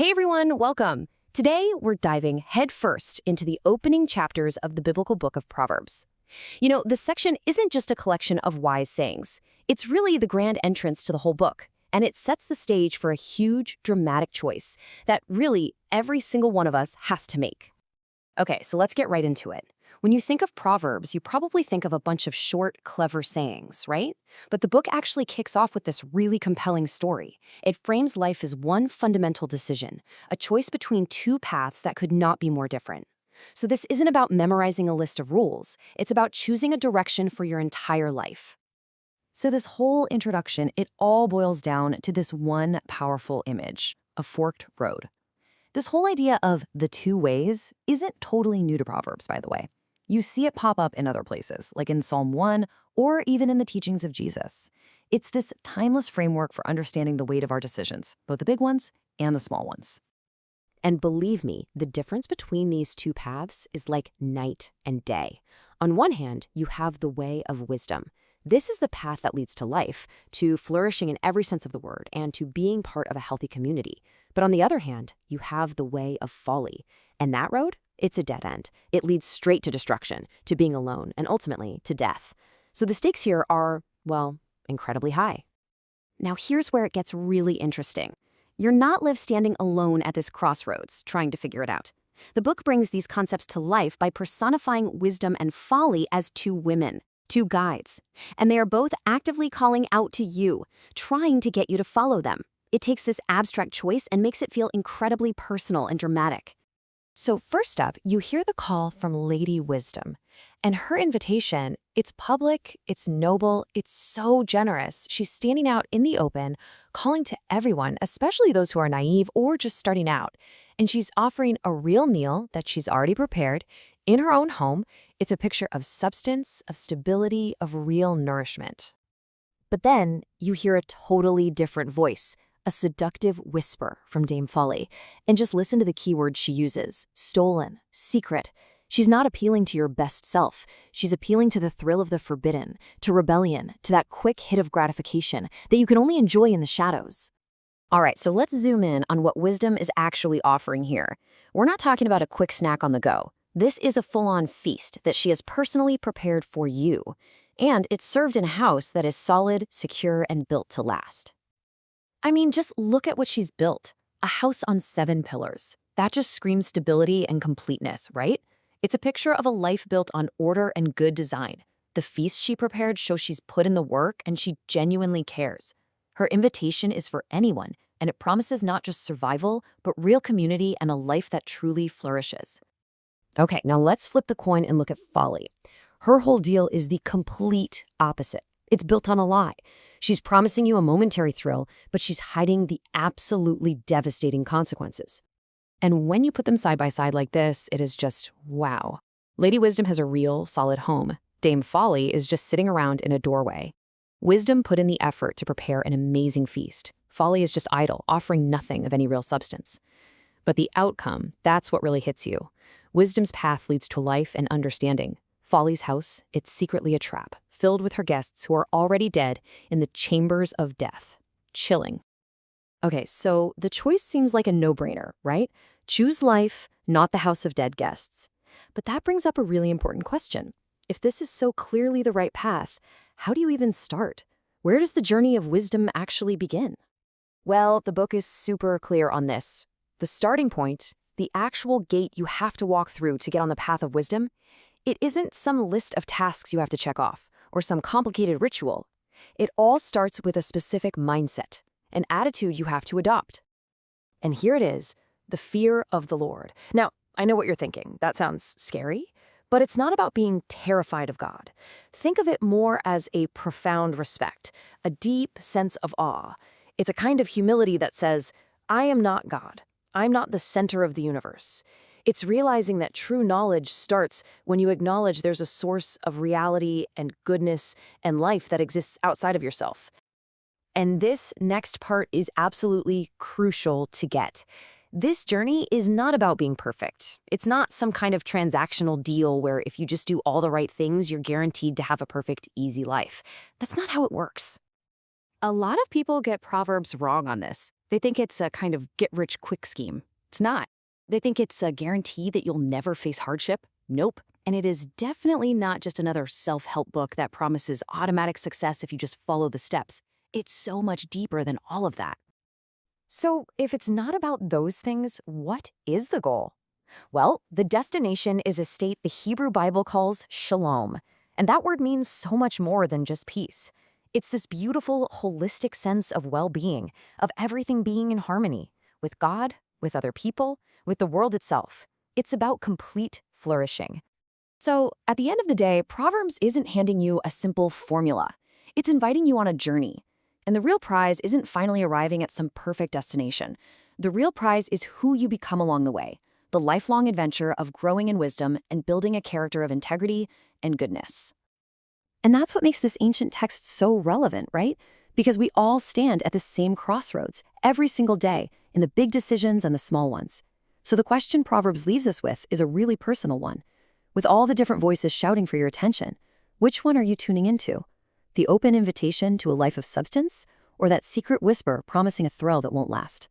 Hey everyone, welcome. Today we're diving headfirst into the opening chapters of the biblical book of Proverbs. This section isn't just a collection of wise sayings. It's really the grand entrance to the whole book, and it sets the stage for a huge, dramatic choice that really every single one of us has to make. Okay, so let's get right into it. When you think of Proverbs, you probably think of a bunch of short, clever sayings, right? But the book actually kicks off with this really compelling story. It frames life as one fundamental decision, a choice between two paths that could not be more different. So this isn't about memorizing a list of rules. It's about choosing a direction for your entire life. So this whole introduction, it all boils down to this one powerful image, a forked road. This whole idea of the two ways isn't totally new to Proverbs, by the way. You see it pop up in other places, like in Psalm 1 or even in the teachings of Jesus. It's this timeless framework for understanding the weight of our decisions, both the big ones and the small ones. And believe me, the difference between these two paths is like night and day. On one hand, you have the way of wisdom. This is the path that leads to life, to flourishing in every sense of the word, and to being part of a healthy community. But on the other hand, you have the way of folly. And that road? It's a dead end. It leads straight to destruction, to being alone, and ultimately to death. So the stakes here are, well, incredibly high. Now here's where it gets really interesting. You're not left standing alone at this crossroads, trying to figure it out. The book brings these concepts to life by personifying wisdom and folly as two women, two guides. And they are both actively calling out to you, trying to get you to follow them. It takes this abstract choice and makes it feel incredibly personal and dramatic. So first up, you hear the call from Lady Wisdom. And her invitation, it's public, it's noble, it's so generous. She's standing out in the open, calling to everyone, especially those who are naive or just starting out. And she's offering a real meal that she's already prepared in her own home. It's a picture of substance, of stability, of real nourishment. But then you hear a totally different voice, a seductive whisper from Dame Folly. And just listen to the keywords she uses: stolen, secret. She's not appealing to your best self. She's appealing to the thrill of the forbidden, to rebellion, to that quick hit of gratification that you can only enjoy in the shadows. All right, so let's zoom in on what wisdom is actually offering here. We're not talking about a quick snack on the go. This is a full-on feast that she has personally prepared for you. And it's served in a house that is solid, secure, and built to last. I mean, just look at what she's built. A house on 7 pillars. That just screams stability and completeness, right? It's a picture of a life built on order and good design. The feast she prepared shows she's put in the work and she genuinely cares. Her invitation is for anyone, and it promises not just survival, but real community and a life that truly flourishes. Okay, now let's flip the coin and look at Folly. Her whole deal is the complete opposite. It's built on a lie. She's promising you a momentary thrill, but she's hiding the absolutely devastating consequences. And when you put them side by side like this, it is just wow. Lady Wisdom has a real, solid home. Dame Folly is just sitting around in a doorway. Wisdom put in the effort to prepare an amazing feast. Folly is just idle, offering nothing of any real substance. But the outcome, that's what really hits you. Wisdom's path leads to life and understanding. Folly's house, it's secretly a trap, filled with her guests who are already dead in the chambers of death. Chilling. Okay, so the choice seems like a no-brainer, right? Choose life, not the house of dead guests. But that brings up a really important question. If this is so clearly the right path, how do you even start? Where does the journey of wisdom actually begin? Well, the book is super clear on this. The starting point, the actual gate you have to walk through to get on the path of wisdom, it isn't some list of tasks you have to check off, or some complicated ritual. It all starts with a specific mindset, an attitude you have to adopt. And here it is, the fear of the Lord. Now, I know what you're thinking. That sounds scary, but it's not about being terrified of God. Think of it more as a profound respect, a deep sense of awe. It's a kind of humility that says, I am not God. I'm not the center of the universe. It's realizing that true knowledge starts when you acknowledge there's a source of reality and goodness and life that exists outside of yourself. And this next part is absolutely crucial to get. This journey is not about being perfect. It's not some kind of transactional deal where if you just do all the right things, you're guaranteed to have a perfect, easy life. That's not how it works. A lot of people get Proverbs wrong on this. They think it's a kind of get-rich-quick scheme. It's not. They think it's a guarantee that you'll never face hardship. Nope. And it is definitely not just another self-help book that promises automatic success if you just follow the steps. It's so much deeper than all of that. So, if it's not about those things, what is the goal? Well, the destination is a state the Hebrew Bible calls shalom. And that word means so much more than just peace. It's this beautiful, holistic sense of well-being, of everything being in harmony, with God, with other people, with the world itself. It's about complete flourishing. So, at the end of the day, Proverbs isn't handing you a simple formula. It's inviting you on a journey. And the real prize isn't finally arriving at some perfect destination. The real prize is who you become along the way, the lifelong adventure of growing in wisdom and building a character of integrity and goodness. And that's what makes this ancient text so relevant, right? Because we all stand at the same crossroads every single day in the big decisions and the small ones. So the question Proverbs leaves us with is a really personal one. With all the different voices shouting for your attention, which one are you tuning into? The open invitation to a life of substance, or that secret whisper promising a thrill that won't last?